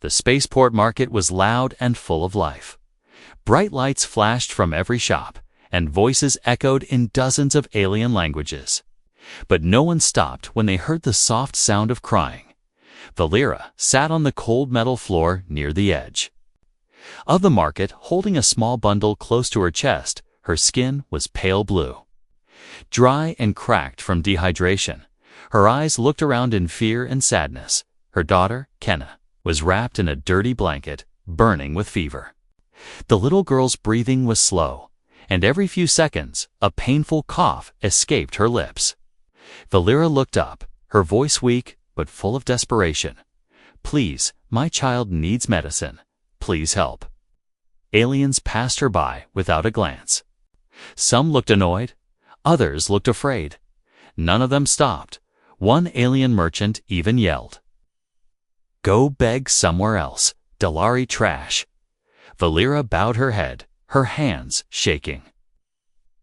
The spaceport market was loud and full of life. Bright lights flashed from every shop, and voices echoed in dozens of alien languages. But no one stopped when they heard the soft sound of crying. Valera sat on the cold metal floor near the edge of the market, holding a small bundle close to her chest. Her skin was pale blue, dry and cracked from dehydration. Her eyes looked around in fear and sadness. Her daughter, Kenna, was wrapped in a dirty blanket, burning with fever. The little girl's breathing was slow, and every few seconds, a painful cough escaped her lips. Valera looked up, her voice weak but full of desperation. "Please, my child needs medicine. Please help." Aliens passed her by without a glance. Some looked annoyed, others looked afraid. None of them stopped. One alien merchant even yelled, "Go beg somewhere else, Dilari trash." Valera bowed her head, her hands shaking.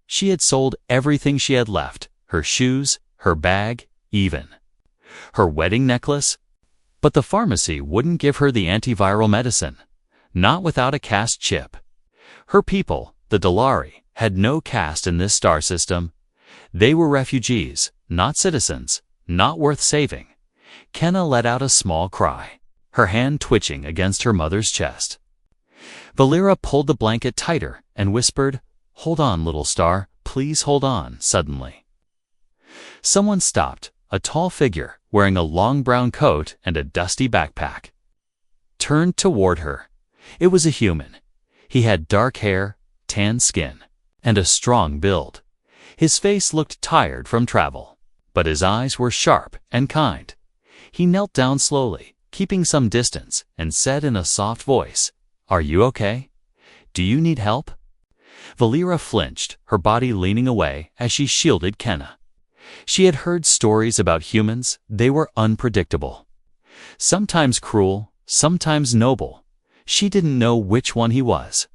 She had sold everything she had left, her shoes, her bag, even her wedding necklace. But the pharmacy wouldn't give her the antiviral medicine, not without a caste chip. Her people, the Dilari, had no caste in this star system. They were refugees, not citizens, not worth saving. Kenna let out a small cry, her hand twitching against her mother's chest. Valera pulled the blanket tighter and whispered, "Hold on, little star, please hold on." Suddenly, someone stopped, a tall figure wearing a long brown coat and a dusty backpack turned toward her. It was a human. He had dark hair, tan skin, and a strong build. His face looked tired from travel, but his eyes were sharp and kind. He knelt down slowly, keeping some distance, and said in a soft voice, "Are you okay? Do you need help?" Valera flinched, her body leaning away as she shielded Kenna. She had heard stories about humans. They were unpredictable, sometimes cruel, sometimes noble. She didn't know which one he was.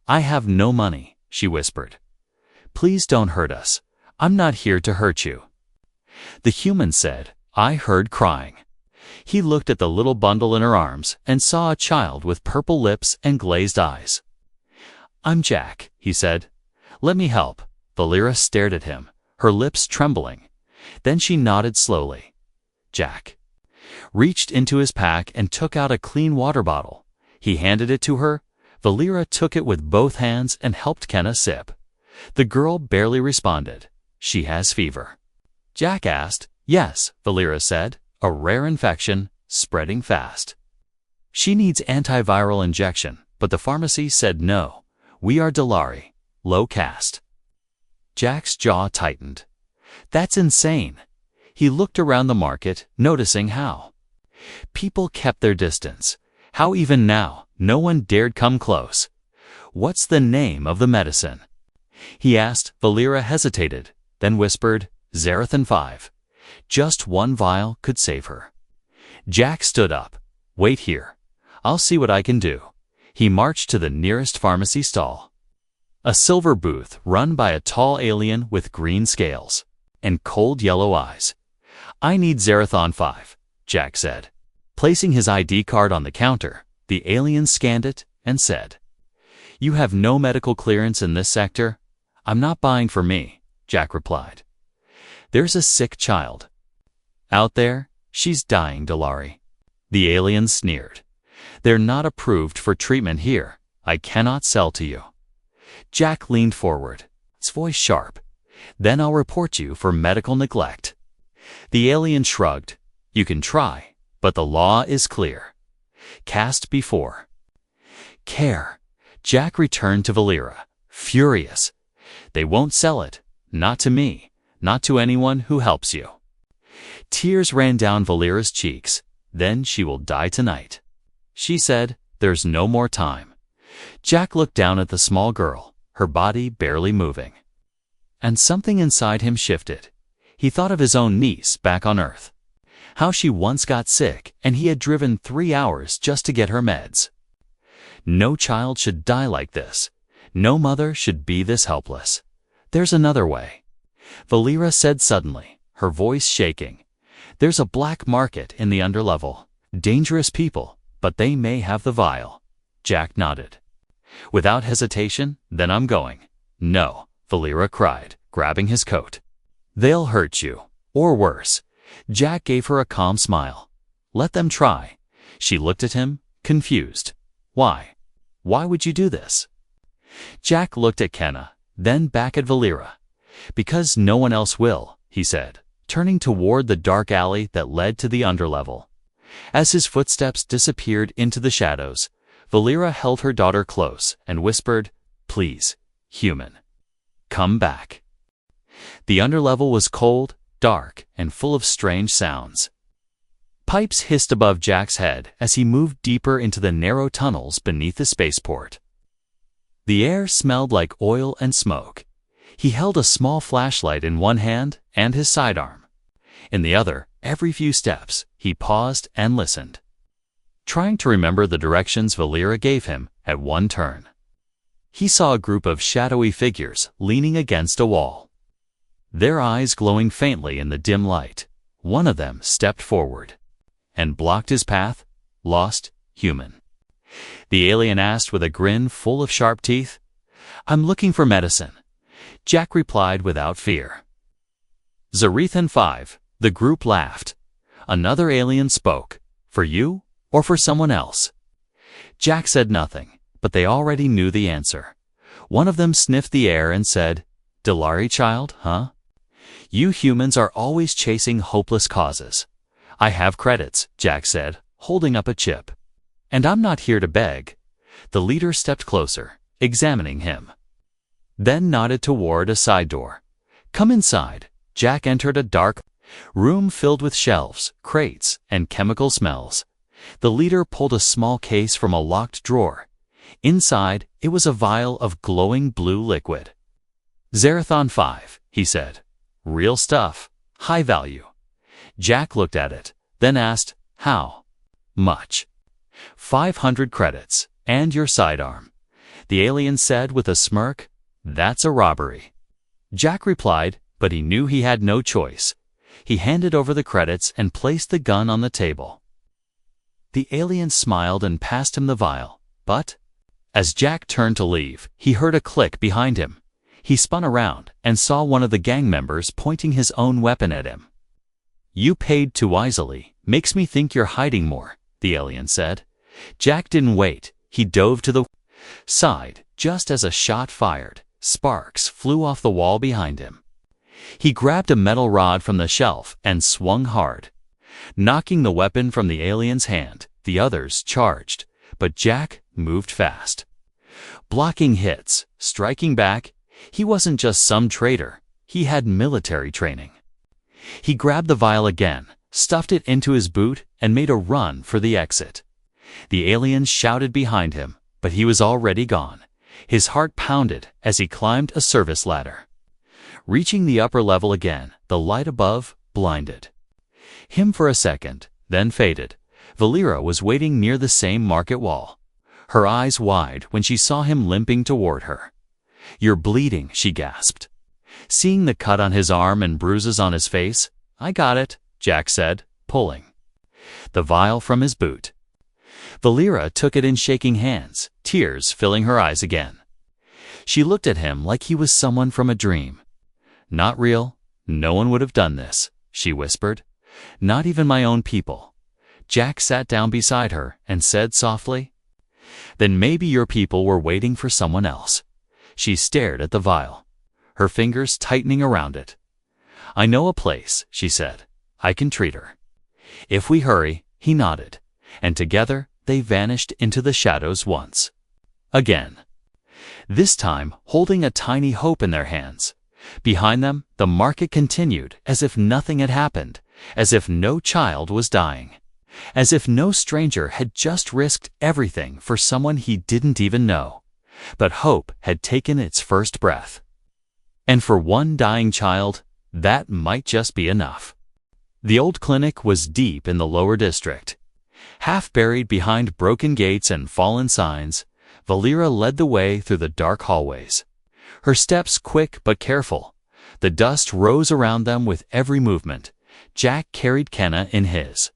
"I have no money," she whispered. "Please don't hurt us. I'm not here to hurt you." The human said, "I heard crying." He looked at the little bundle in her arms and saw a child with purple lips and glazed eyes. "I'm Jack," he said. "Let me help." Valera stared at him, her lips trembling. Then she nodded slowly. Jack reached into his pack and took out a clean water bottle. He handed it to her. Valera took it with both hands and helped Kenna sip. The girl barely responded. "She has fever?" Jack asked. "Yes," Valera said. "A rare infection, spreading fast. She needs antiviral injection," but the pharmacy said no. "We are Dilari, low caste." Jack's jaw tightened. "That's insane." He looked around the market, noticing how people kept their distance, how even now no one dared come close. "What's the name of the medicine?" he asked. Valera hesitated, then whispered, "Zarathan 5. Just one vial could save her." Jack stood up. "Wait here. I'll see what I can do." He marched to the nearest pharmacy stall, a silver booth run by a tall alien with green scales and cold yellow eyes. "I need Zarathan 5, Jack said. Placing his ID card on the counter, the alien scanned it and said, "You have no medical clearance in this sector?" "I'm not buying for me," Jack replied. "There's a sick child out there. She's dying, Dilari." The alien sneered. "They're not approved for treatment here. I cannot sell to you." Jack leaned forward, his voice sharp. "Then I'll report you for medical neglect." The alien shrugged. "You can try, but the law is clear. Caste before care." Jack returned to Valera, furious. "They won't sell it. Not to me. Not to anyone who helps you." Tears ran down Valera's cheeks. "Then she will die tonight," she said. "There's no more time." Jack looked down at the small girl, her body barely moving. And something inside him shifted. He thought of his own niece back on Earth. How she once got sick and he had driven 3 hours just to get her meds. No child should die like this. No mother should be this helpless. "There's another way," Valera said suddenly, her voice shaking. "There's a black market in the underlevel. Dangerous people, but they may have the vial. Jack nodded. Without hesitation, then I'm going. No, Valera cried, grabbing his coat. They'll hurt you. Or worse. Jack gave her a calm smile. Let them try. She looked at him, confused. Why? Why would you do this? Jack looked at Kenna, then back at Valera. Because no one else will, he said, turning toward the dark alley that led to the underlevel. As his footsteps disappeared into the shadows, Valera held her daughter close and whispered, Please, human, come back. The underlevel was cold, dark, and full of strange sounds. Pipes hissed above Jack's head as he moved deeper into the narrow tunnels beneath the spaceport. The air smelled like oil and smoke. He held a small flashlight in one hand and his sidearm. In the other, every few steps, he paused and listened, trying to remember the directions Valera gave him at one turn. He saw a group of shadowy figures leaning against a wall. Their eyes glowing faintly in the dim light, one of them stepped forward and blocked his path, lost, human. The alien asked with a grin full of sharp teeth, I'm looking for medicine. Jack replied without fear. Zarethan 5, the group laughed. Another alien spoke, for you or for someone else? Jack said nothing, but they already knew the answer. One of them sniffed the air and said, Delari child, huh? You humans are always chasing hopeless causes. I have credits, Jack said, holding up a chip. And I'm not here to beg. The leader stepped closer, examining him. Then nodded toward a side door. Come inside. Jack entered a dark room filled with shelves, crates, and chemical smells. The leader pulled a small case from a locked drawer. Inside, it was a vial of glowing blue liquid. Zarethan 5, he said. Real stuff. High value. Jack looked at it, then asked, How much? 500 credits, and your sidearm. The alien said with a smirk, That's a robbery. Jack replied, but he knew he had no choice. He handed over the credits and placed the gun on the table. The alien smiled and passed him the vial, but as Jack turned to leave, he heard a click behind him. He spun around and saw one of the gang members pointing his own weapon at him. You paid too wisely. Makes me think you're hiding more, the alien said. Jack didn't wait. He dove to the side just as a shot fired. Sparks flew off the wall behind him. He grabbed a metal rod from the shelf and swung hard, knocking the weapon from the alien's hand. The others charged, but Jack moved fast, blocking hits, striking back. He wasn't just some traitor. He had military training. He grabbed the vial again, stuffed it into his boot, and made a run for the exit. The alien shouted behind him, but he was already gone. His heart pounded as he climbed a service ladder. Reaching the upper level again, the light above blinded him for a second, then faded. Valera was waiting near the same market wall, her eyes wide when she saw him limping toward her. You're bleeding, she gasped. Seeing the cut on his arm and bruises on his face, I got it, Jack said, pulling the vial from his boot. Valera took it in shaking hands, tears filling her eyes again. She looked at him like he was someone from a dream. Not real. No one would have done this, she whispered. Not even my own people. Jack sat down beside her and said softly, Then maybe your people were waiting for someone else. She stared at the vial, her fingers tightening around it. I know a place, she said. I can treat her. If we hurry, he nodded, and together they vanished into the shadows once again. This time holding a tiny hope in their hands. Behind them, the market continued as if nothing had happened, as if no child was dying, as if no stranger had just risked everything for someone he didn't even know. But hope had taken its first breath. And for one dying child, that might just be enough. The old clinic was deep in the lower district. Half buried behind broken gates and fallen signs, Valera led the way through the dark hallways. Her steps quick but careful. The dust rose around them with every movement. Jack carried Kenna in his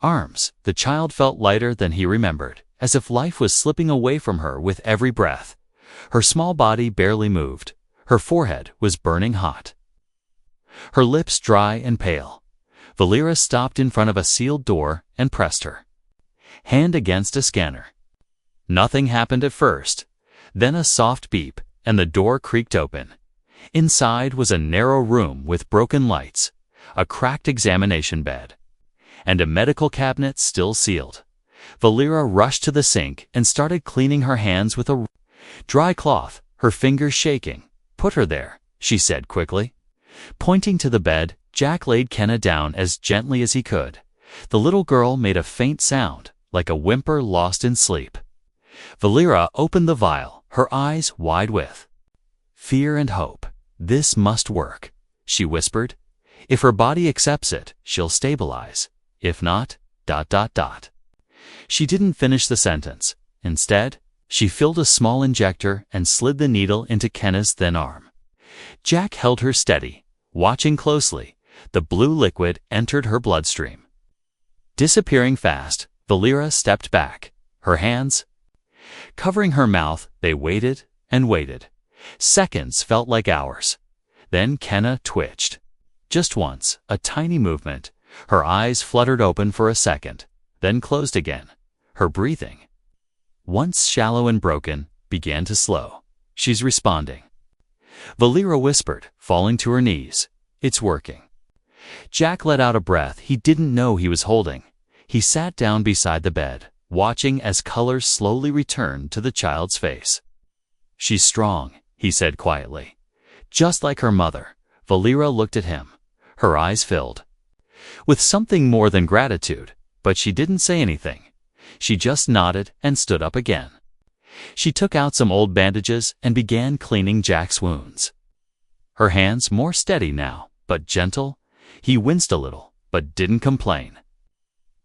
arms, the child felt lighter than he remembered, as if life was slipping away from her with every breath. Her small body barely moved. Her forehead was burning hot, her lips dry and pale. Valera stopped in front of a sealed door and pressed her hand against a scanner. Nothing happened at first. Then a soft beep, and the door creaked open. Inside was a narrow room with broken lights, a cracked examination bed, and a medical cabinet still sealed. Valera rushed to the sink and started cleaning her hands with a dry cloth, her fingers shaking. "Put her there," she said quickly. Pointing to the bed, Jack laid Kenna down as gently as he could. The little girl made a faint sound, like a whimper lost in sleep. Valera opened the vial, her eyes wide with fear and hope. "This must work," she whispered. "If her body accepts it, she'll stabilize. If not, ... She didn't finish the sentence. Instead, she filled a small injector and slid the needle into Kenna's thin arm. Jack held her steady, watching closely. The blue liquid entered her bloodstream. Disappearing fast, Valera stepped back, her hands covering her mouth. They waited and waited. Seconds felt like hours. Then Kenna twitched. Just once, a tiny movement. Her eyes fluttered open for a second, then closed again. Her breathing, once shallow and broken, began to slow. "She's responding," Valera whispered, falling to her knees. "It's working." Jack let out a breath he didn't know he was holding. He sat down beside the bed, watching as colors slowly returned to the child's face. "She's strong," he said quietly. "Just like her mother." Valera looked at him. Her eyes filled with something more than gratitude, but she didn't say anything. She just nodded and stood up again. She took out some old bandages and began cleaning Jack's wounds. Her hands more steady now, but gentle. He winced a little, but didn't complain.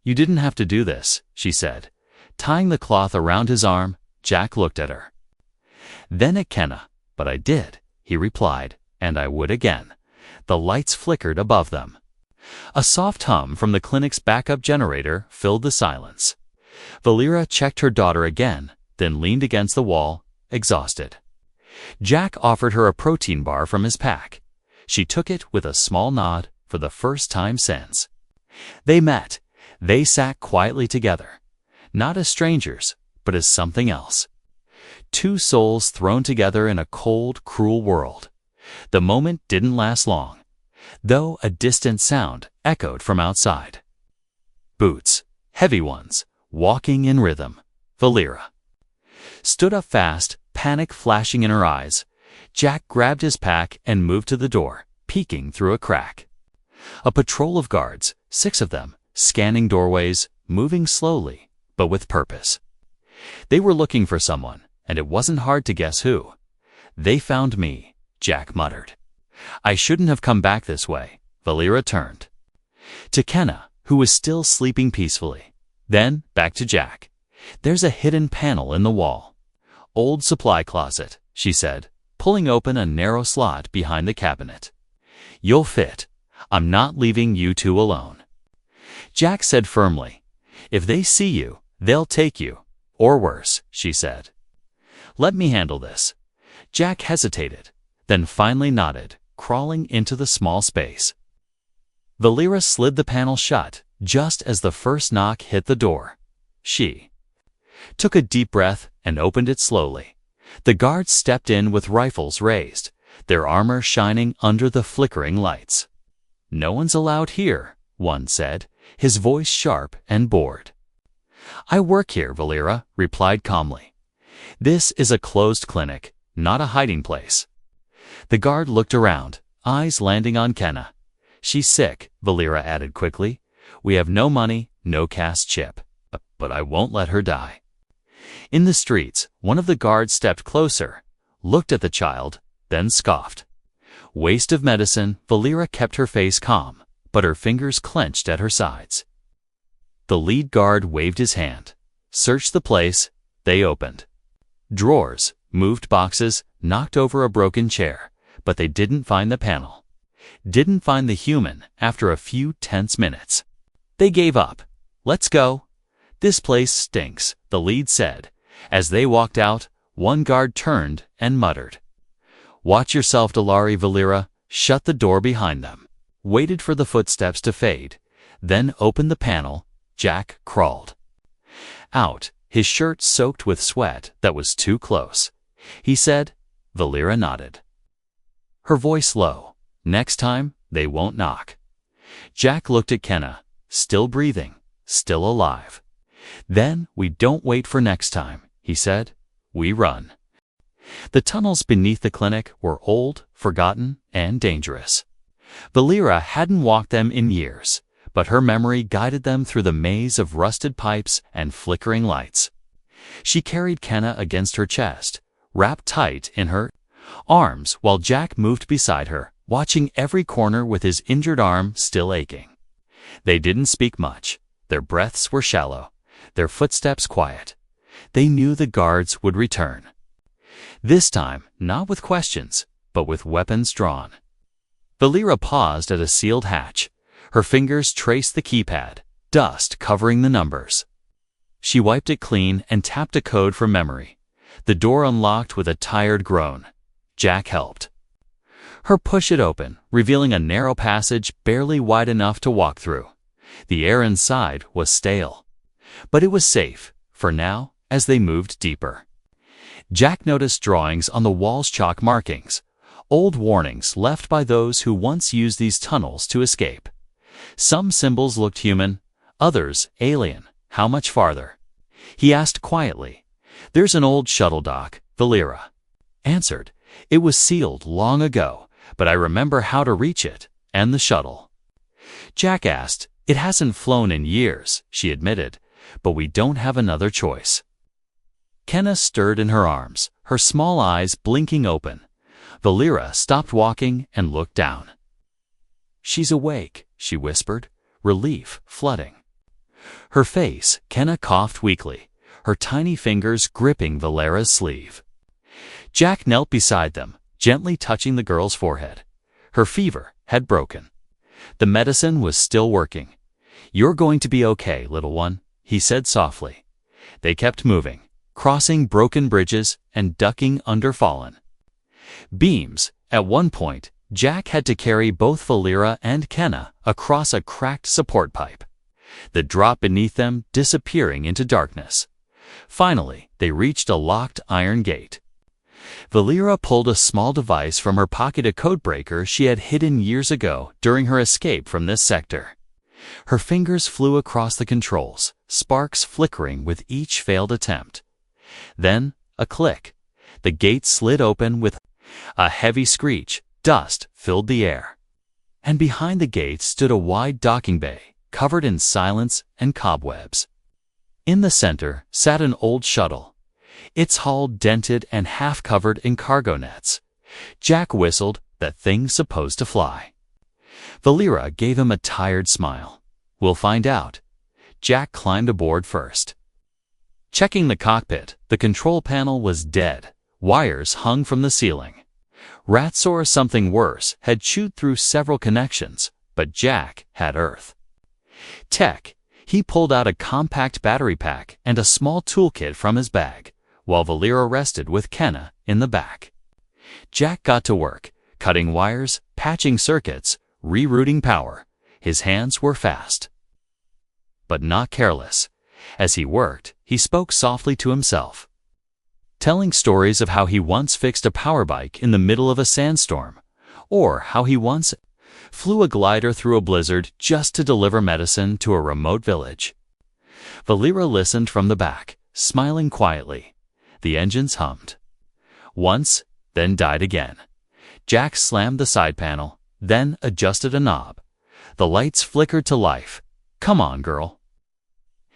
"You didn't have to do this," she said. Tying the cloth around his arm, Jack looked at her. Then at Kenna. "But I did," he replied, "and I would again." The lights flickered above them. A soft hum from the clinic's backup generator filled the silence. Valera checked her daughter again, then leaned against the wall, exhausted. Jack offered her a protein bar from his pack. She took it with a small nod for the first time since. They met. They sat quietly together, not as strangers, but as something else. Two souls thrown together in a cold, cruel world. The moment didn't last long, though a distant sound echoed from outside. Boots, heavy ones, walking in rhythm. Valera stood up fast, panic flashing in her eyes. Jack grabbed his pack and moved to the door, peeking through a crack. A patrol of guards, 6 of them, scanning doorways, moving slowly, but with purpose. They were looking for someone, and it wasn't hard to guess who. "They found me," Jack muttered. "I shouldn't have come back this way." Valera turned to Kenna, who was still sleeping peacefully. Then back to Jack. "There's a hidden panel in the wall." "Old supply closet," she said, pulling open a narrow slot behind the cabinet. "You'll fit. I'm not leaving you two alone." Jack said firmly, "If they see you, they'll take you. Or worse," she said. "Let me handle this." Jack hesitated, then finally nodded, crawling into the small space. Valera slid the panel shut just as the first knock hit the door. She took a deep breath and opened it slowly. The guards stepped in with rifles raised, their armor shining under the flickering lights. "No one's allowed here," one said, his voice sharp and bored. "I work here," Valera replied calmly. "This is a closed clinic, not a hiding place." The guard looked around, eyes landing on Kenna. "She's sick," Valera added quickly. "We have no money, no cash chip, but I won't let her die." In the streets, one of the guards stepped closer, looked at the child, then scoffed. Waste of medicine. Valera kept her face calm, but her fingers clenched at her sides. The lead guard waved his hand. "Search the place." They opened drawers, moved boxes, knocked over a broken chair, but they didn't find the panel. Didn't find the human after a few tense minutes. They gave up, "Let's go." "This place stinks," the lead said. As they walked out, one guard turned and muttered, "Watch yourself, Delari." Valera shut the door behind them, waited for the footsteps to fade, then opened the panel. Jack crawled out, his shirt soaked with sweat that was too close. He said. Valera nodded, her voice low. "Next time, they won't knock." Jack looked at Kenna, still breathing, still alive. "Then we don't wait for next time," he said. "We run." The tunnels beneath the clinic were old, forgotten, and dangerous. Valera hadn't walked them in years, but her memory guided them through the maze of rusted pipes and flickering lights. She carried Kenna against her chest, wrapped tight in her arms, while Jack moved beside her, watching every corner with his injured arm still aching. They didn't speak much. Their breaths were shallow, their footsteps quiet. They knew the guards would return. This time, not with questions, but with weapons drawn. Valera paused at a sealed hatch. Her fingers traced the keypad, dust covering the numbers. She wiped it clean and tapped a code from memory. The door unlocked with a tired groan. Jack helped her push it open, revealing a narrow passage barely wide enough to walk through. The air inside was stale, but it was safe, for now, as they moved deeper. Jack noticed drawings on the wall's chalk markings, old warnings left by those who once used these tunnels to escape. Some symbols looked human, others alien. How much farther? He asked quietly. "There's an old shuttle dock," Valera answered. "It was sealed long ago, but I remember how to reach it, and the shuttle." Jack asked. "It hasn't flown in years," she admitted, "but we don't have another choice." Kenna stirred in her arms, her small eyes blinking open. Valera stopped walking and looked down. "She's awake," she whispered, relief flooding her face. Kenna coughed weakly, her tiny fingers gripping Valera's sleeve. Jack knelt beside them, gently touching the girl's forehead. Her fever had broken. The medicine was still working. "You're going to be okay, little one," he said softly. They kept moving, crossing broken bridges and ducking under fallen beams. At one point, Jack had to carry both Valera and Kenna across a cracked support pipe, the drop beneath them disappearing into darkness. Finally, they reached a locked iron gate. Valera pulled a small device from her pocket, a codebreaker she had hidden years ago during her escape from this sector. Her fingers flew across the controls, sparks flickering with each failed attempt. Then, a click. The gate slid open with a heavy screech. Dust filled the air. And behind the gate stood a wide docking bay, covered in silence and cobwebs. In the center sat an old shuttle, its hull dented and half covered in cargo nets. Jack whistled. "That thing's supposed to fly." Valera gave him a tired smile. "We'll find out." Jack climbed aboard first. Checking the cockpit, the control panel was dead. Wires hung from the ceiling. Rats or something worse had chewed through several connections, but Jack had Earth tech. He pulled out a compact battery pack and a small toolkit from his bag, while Valera rested with Kenna in the back. Jack got to work, cutting wires, patching circuits, rerouting power. His hands were fast, but not careless. As he worked, he spoke softly to himself, telling stories of how he once fixed a power bike in the middle of a sandstorm, or how he once flew a glider through a blizzard just to deliver medicine to a remote village. Valera listened from the back, smiling quietly. The engines hummed. Once, then died again. Jack slammed the side panel, then adjusted a knob. The lights flickered to life. "Come on, girl."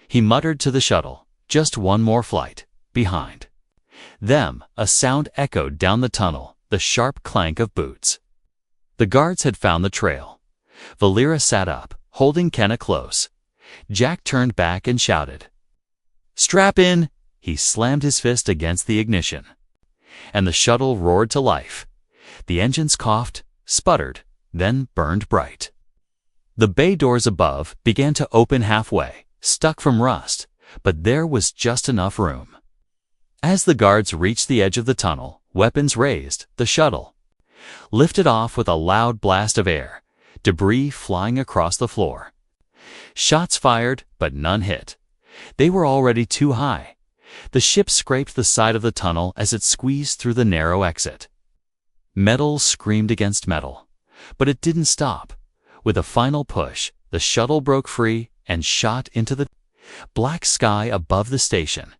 He muttered to the shuttle. Just one more flight. Behind them, a sound echoed down the tunnel, the sharp clank of boots. The guards had found the trail. Valera sat up, holding Kenna close. Jack turned back and shouted, "Strap in!" He slammed his fist against the ignition, and the shuttle roared to life. The engines coughed, sputtered, then burned bright. The bay doors above began to open halfway, stuck from rust, but there was just enough room. As the guards reached the edge of the tunnel, weapons raised, the shuttle lifted off with a loud blast of air, debris flying across the floor. Shots fired, but none hit. They were already too high. The ship scraped the side of the tunnel as it squeezed through the narrow exit. Metal screamed against metal, but it didn't stop. With a final push, the shuttle broke free and shot into the black sky above the station.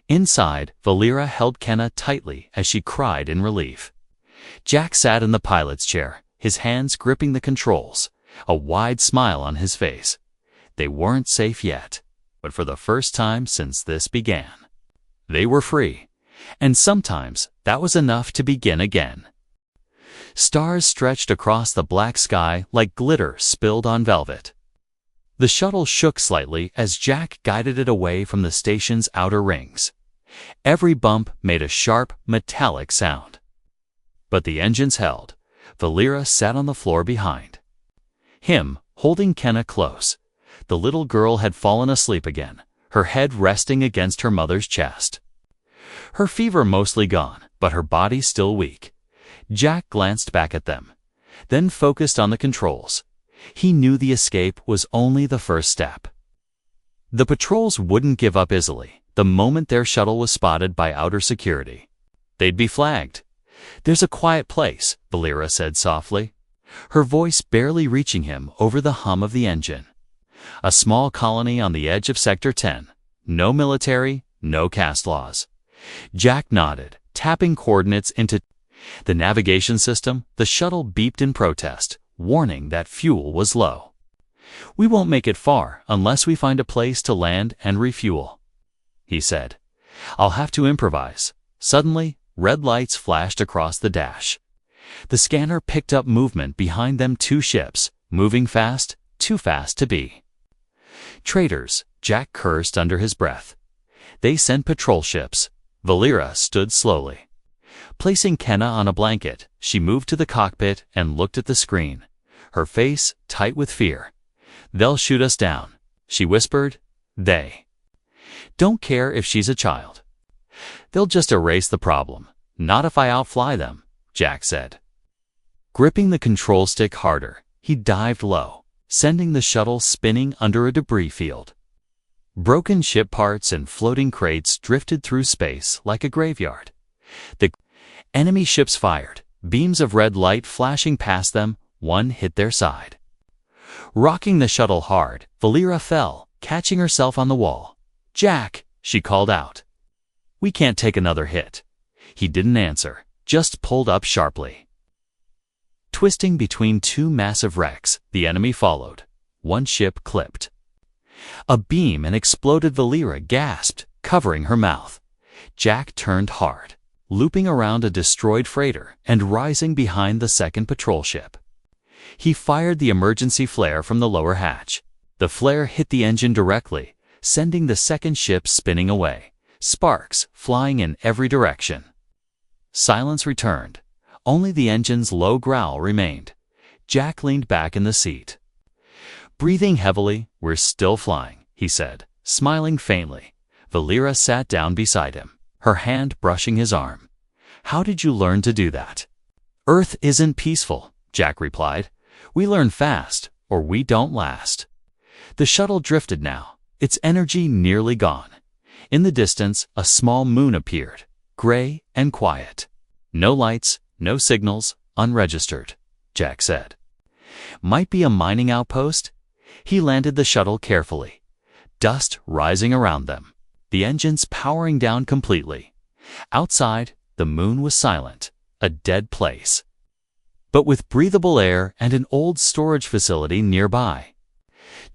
Inside, Valera held Kenna tightly as she cried in relief. Jack sat in the pilot's chair, his hands gripping the controls, a wide smile on his face. They weren't safe yet, but for the first time since this began, they were free, and sometimes that was enough to begin again. Stars stretched across the black sky like glitter spilled on velvet. The shuttle shook slightly as Jack guided it away from the station's outer rings. Every bump made a sharp, metallic sound. But the engines held. Valera sat on the floor behind him, holding Kenna close. The little girl had fallen asleep again, her head resting against her mother's chest. Her fever mostly gone, but her body still weak. Jack glanced back at them, then focused on the controls. He knew the escape was only the first step. The patrols wouldn't give up easily. The moment their shuttle was spotted by outer security, they'd be flagged. "There's a quiet place," Valera said softly, her voice barely reaching him over the hum of the engine. "A small colony on the edge of Sector 10. No military, no caste laws." Jack nodded, tapping coordinates into the navigation system. The shuttle beeped in protest, warning that fuel was low. "We won't make it far unless we find a place to land and refuel," he said. "I'll have to improvise." Suddenly, red lights flashed across the dash. The scanner picked up movement behind them. Two ships, moving fast, too fast to be traitors, Jack cursed under his breath. They sent patrol ships. Valera stood slowly. Placing Kenna on a blanket, she moved to the cockpit and looked at the screen, her face tight with fear. "They'll shoot us down," she whispered. "They don't care if she's a child. They'll just erase the problem. Not if I outfly them," Jack said. Gripping the control stick harder, he dived low, sending the shuttle spinning under a debris field. Broken ship parts and floating crates drifted through space like a graveyard. The enemy ships fired, beams of red light flashing past them. One hit their side. Rocking the shuttle hard, Valera fell, catching herself on the wall. "Jack," she called out. "We can't take another hit." He didn't answer, just pulled up sharply. Twisting between two massive wrecks, the enemy followed. One ship clipped a beam and exploded. Valera gasped, covering her mouth. Jack turned hard, looping around a destroyed freighter and rising behind the second patrol ship. He fired the emergency flare from the lower hatch. The flare hit the engine directly, sending the second ship spinning away, sparks flying in every direction. Silence returned. Only the engine's low growl remained. Jack leaned back in the seat. Breathing heavily, "We're still flying," he said, smiling faintly. Valera sat down beside him, her hand brushing his arm. "How did you learn to do that?" "Earth isn't peaceful," Jack replied. "We learn fast, or we don't last." The shuttle drifted now, its energy nearly gone. In the distance, a small moon appeared, gray and quiet. "No lights, no signals, unregistered," Jack said. "Might be a mining outpost." He landed the shuttle carefully, dust rising around them, the engines powering down completely. Outside, the moon was silent, a dead place, but with breathable air and an old storage facility nearby.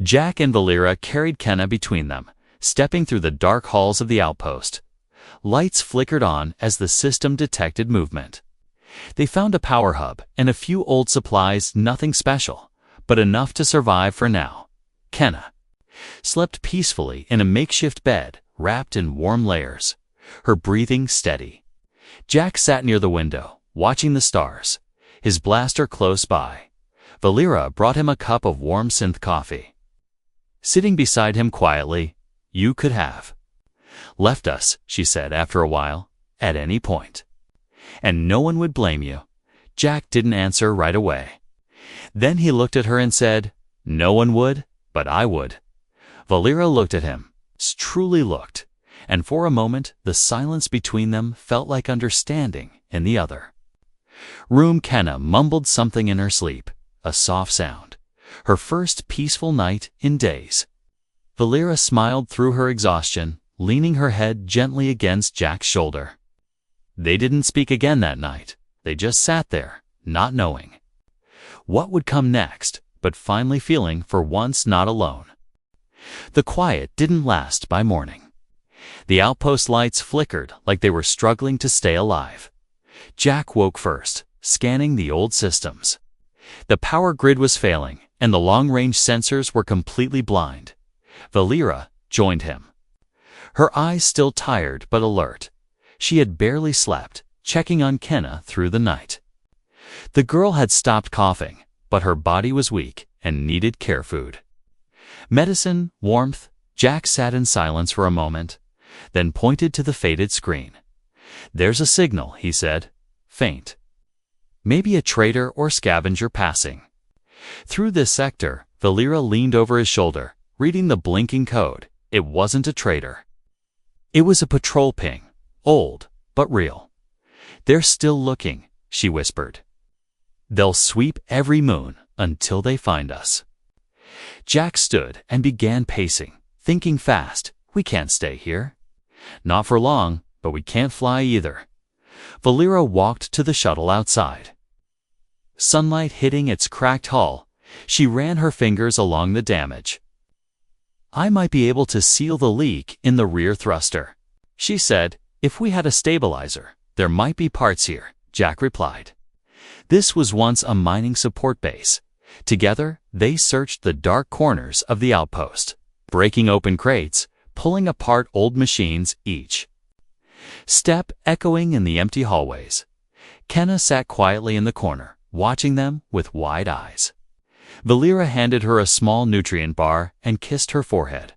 Jack and Valera carried Kenna between them, stepping through the dark halls of the outpost. Lights flickered on as the system detected movement. They found a power hub and a few old supplies. Nothing special, but enough to survive for now. Kenna slept peacefully in a makeshift bed, wrapped in warm layers, her breathing steady. Jack sat near the window, watching the stars, his blaster close by. Valera brought him a cup of warm synth coffee. sitting beside him quietly. "You could have left us," she said after a while, "at any point. And no one would blame you." Jack didn't answer right away. Then he looked at her and said, "No one would, but I would." Valera looked at him, truly looked, and for a moment the silence between them felt like understanding in the other. Kenna mumbled something in her sleep, a soft sound, her first peaceful night in days. Valera smiled through her exhaustion, leaning her head gently against Jack's shoulder. They didn't speak again that night. They just sat there, not knowing what would come next, but finally feeling for once not alone. The quiet didn't last by morning. The outpost lights flickered like they were struggling to stay alive. Jack woke first, scanning the old systems. The power grid was failing, and the long-range sensors were completely blind. Valera joined him, her eyes still tired but alert. She had barely slept, checking on Kenna through the night. The girl had stopped coughing, but her body was weak and needed care food. Medicine, warmth. Jack sat in silence for a moment, then pointed to the faded screen. "There's a signal," he said. "Faint. Maybe a trader or scavenger passing." Through this sector, Valera leaned over his shoulder, reading the blinking code. It wasn't a trader. It was a patrol ping, old, but real. "They're still looking," she whispered. "They'll sweep every moon until they find us." Jack stood and began pacing, thinking fast. "We can't stay here. Not for long, but we can't fly either." Valera walked to the shuttle outside. Sunlight hitting its cracked hull, she ran her fingers along the damage. "I might be able to seal the leak in the rear thruster," she said. "If we had a stabilizer, there might be parts here," Jack replied. This was once a mining support base. Together, they searched the dark corners of the outpost, breaking open crates, pulling apart old machines, each step echoing in the empty hallways. Kenna sat quietly in the corner, watching them with wide eyes. Valera handed her a small nutrient bar and kissed her forehead.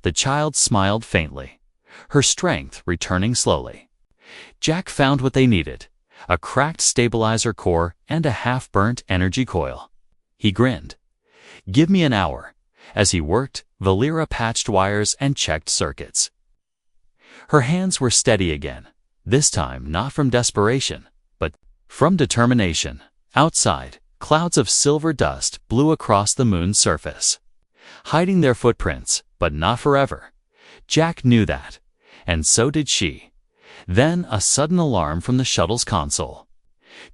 The child smiled faintly, her strength returning slowly. Jack found what they needed, a cracked stabilizer core and a half-burnt energy coil. He grinned. "Give me an hour." As he worked, Valera patched wires and checked circuits. Her hands were steady again, this time not from desperation, but from determination. Outside, clouds of silver dust blew across the moon's surface, hiding their footprints, but not forever. Jack knew that, and so did she. Then a sudden alarm from the shuttle's console.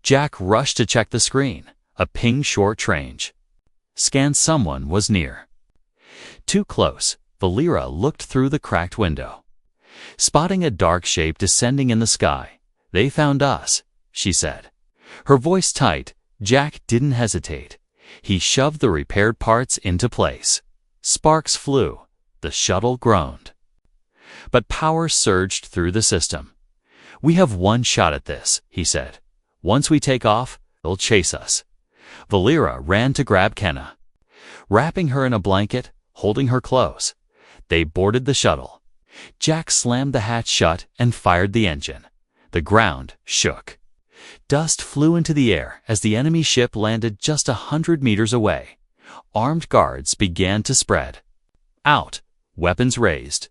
Jack rushed to check the screen. A ping short range. Scan someone was near. Too close, Valera looked through the cracked window, spotting a dark shape descending in the sky. "They found us," she said, her voice tight. Jack didn't hesitate. He shoved the repaired parts into place. Sparks flew. The shuttle groaned. But power surged through the system. "We have one shot at this," he said. "Once we take off, they'll chase us." Valera ran to grab Kenna, wrapping her in a blanket, holding her close. They boarded the shuttle. Jack slammed the hatch shut and fired the engine. The ground shook. Dust flew into the air as the enemy ship landed just 100 meters away. Armed guards began to spread out, weapons raised.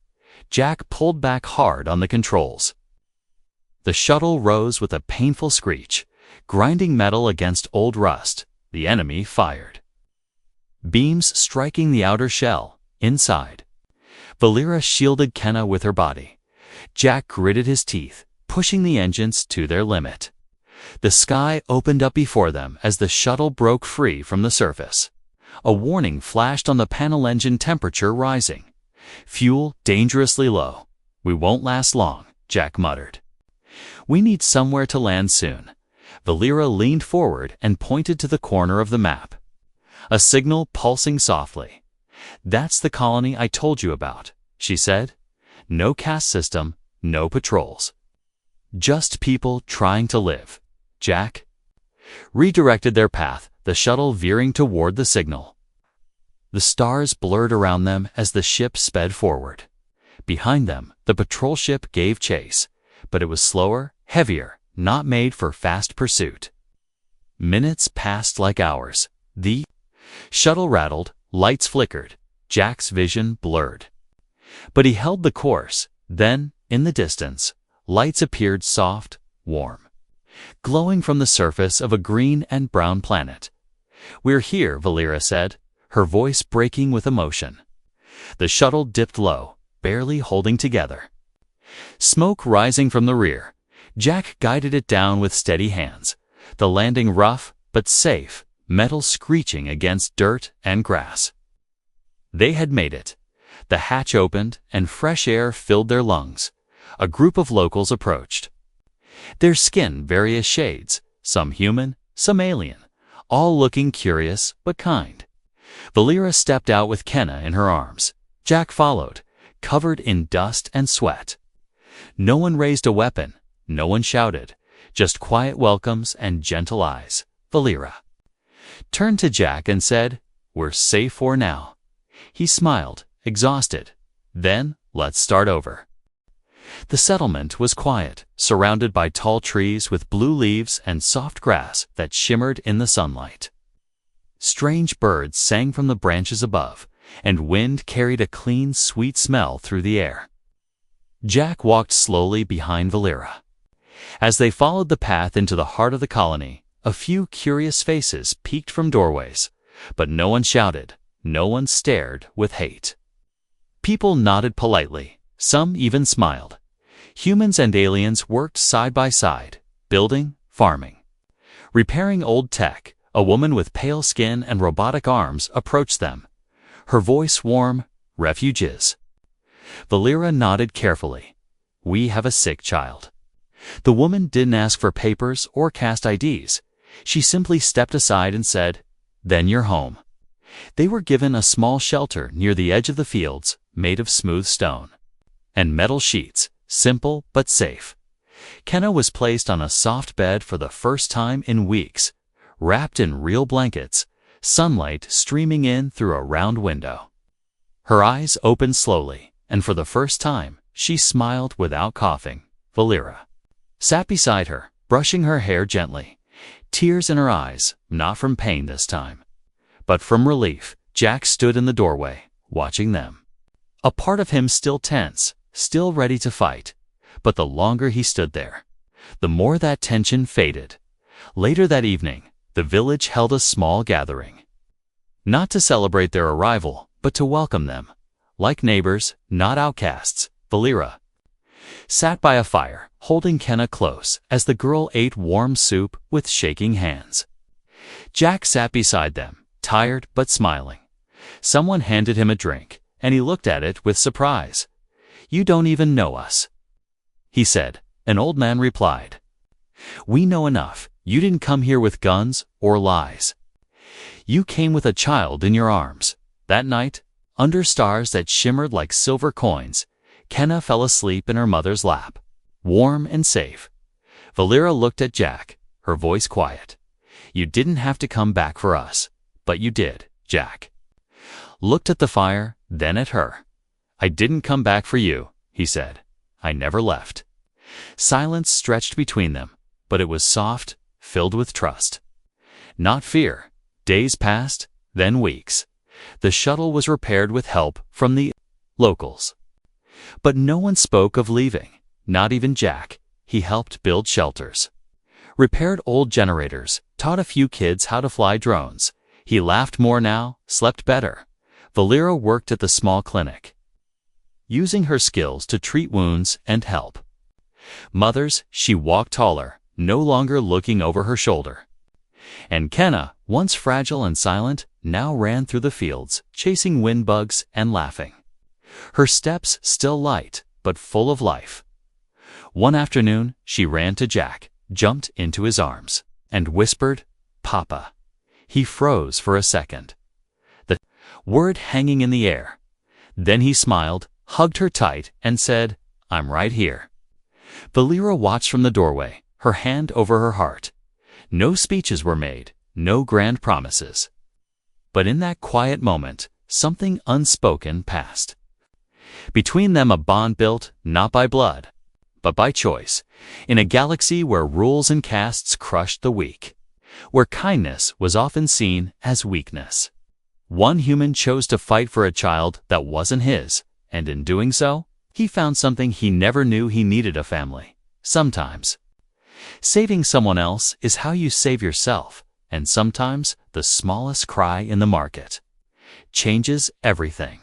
Jack pulled back hard on the controls. The shuttle rose with a painful screech, grinding metal against old rust. The enemy fired, beams striking the outer shell. Inside, Valera shielded Kenna with her body. Jack gritted his teeth, pushing the engines to their limit. The sky opened up before them as the shuttle broke free from the surface. A warning flashed on the panel engine, temperature rising. "Fuel dangerously low. We won't last long," Jack muttered. "We need somewhere to land soon." Valera leaned forward and pointed to the corner of the map. A signal pulsing softly. "That's the colony I told you about," she said. "No caste system, no patrols. Just people trying to live." Jack redirected their path, the shuttle veering toward the signal. The stars blurred around them as the ship sped forward. Behind them, the patrol ship gave chase, but it was slower, heavier, not made for fast pursuit. Minutes passed like hours. The shuttle rattled, lights flickered, Jack's vision blurred. But he held the course. Then, in the distance, lights appeared soft, warm, glowing from the surface of a green and brown planet. "We're here," Valera said, her voice breaking with emotion. The shuttle dipped low, barely holding together. Smoke rising from the rear, Jack guided it down with steady hands, the landing rough but safe, metal screeching against dirt and grass. They had made it. The hatch opened and fresh air filled their lungs. A group of locals approached. Their skin various shades, some human, some alien, all looking curious but kind. Valera stepped out with Kenna in her arms. Jack followed, covered in dust and sweat. No one raised a weapon, no one shouted, just quiet welcomes and gentle eyes. Valera turned to Jack and said, "We're safe for now." He smiled, exhausted. "Then, let's start over." The settlement was quiet, surrounded by tall trees with blue leaves and soft grass that shimmered in the sunlight. Strange birds sang from the branches above, and wind carried a clean, sweet smell through the air. Jack walked slowly behind Valera. As they followed the path into the heart of the colony, a few curious faces peeked from doorways, but no one shouted, no one stared with hate. People nodded politely, some even smiled. Humans and aliens worked side by side, building, farming, repairing old tech. A woman with pale skin and robotic arms approached them. Her voice warm, "Refugees." Valera nodded carefully. "We have a sick child." The woman didn't ask for papers or cast IDs. She simply stepped aside and said, "Then you're home." They were given a small shelter near the edge of the fields, made of smooth stone and metal sheets, simple but safe. Kenna was placed on a soft bed for the first time in weeks, wrapped in real blankets, sunlight streaming in through a round window. Her eyes opened slowly, and for the first time, she smiled without coughing. Valera sat beside her, brushing her hair gently, tears in her eyes, not from pain this time, but from relief. Jack stood in the doorway, watching them. A part of him still tense, still ready to fight, but the longer he stood there, the more that tension faded. Later that evening, the village held a small gathering. Not to celebrate their arrival, but to welcome them. Like neighbors, not outcasts, Valera sat by a fire, holding Kenna close as the girl ate warm soup with shaking hands. Jack sat beside them, tired but smiling. Someone handed him a drink, and he looked at it with surprise. "You don't even know us," he said. An old man replied, "We know enough. You didn't come here with guns or lies. You came with a child in your arms." That night, under stars that shimmered like silver coins, Kenna fell asleep in her mother's lap, warm and safe. Valera looked at Jack, her voice quiet. "You didn't have to come back for us, but you did." Jack looked at the fire, then at her. "I didn't come back for you," he said. "I never left." Silence stretched between them, but it was soft, filled with trust. Not fear. Days passed, then weeks. The shuttle was repaired with help from the locals. But no one spoke of leaving, not even Jack. He helped build shelters, repaired old generators, taught a few kids how to fly drones. He laughed more now, slept better. Valera worked at the small clinic, using her skills to treat wounds and help mothers. She walked taller, no longer looking over her shoulder. And Kenna, once fragile and silent, now ran through the fields, chasing wind bugs and laughing. Her steps still light, but full of life. One afternoon, she ran to Jack, jumped into his arms, and whispered, "Papa." He froze for a second, the word hanging in the air. Then he smiled, hugged her tight, and said, "I'm right here." Valera watched from the doorway, her hand over her heart. No speeches were made, no grand promises. But in that quiet moment, something unspoken passed. Between them a bond built, not by blood, but by choice, in a galaxy where rules and castes crushed the weak, where kindness was often seen as weakness. One human chose to fight for a child that wasn't his, and in doing so, he found something he never knew he needed: a family. Sometimes, saving someone else is how you save yourself, and sometimes the smallest cry in the market changes everything.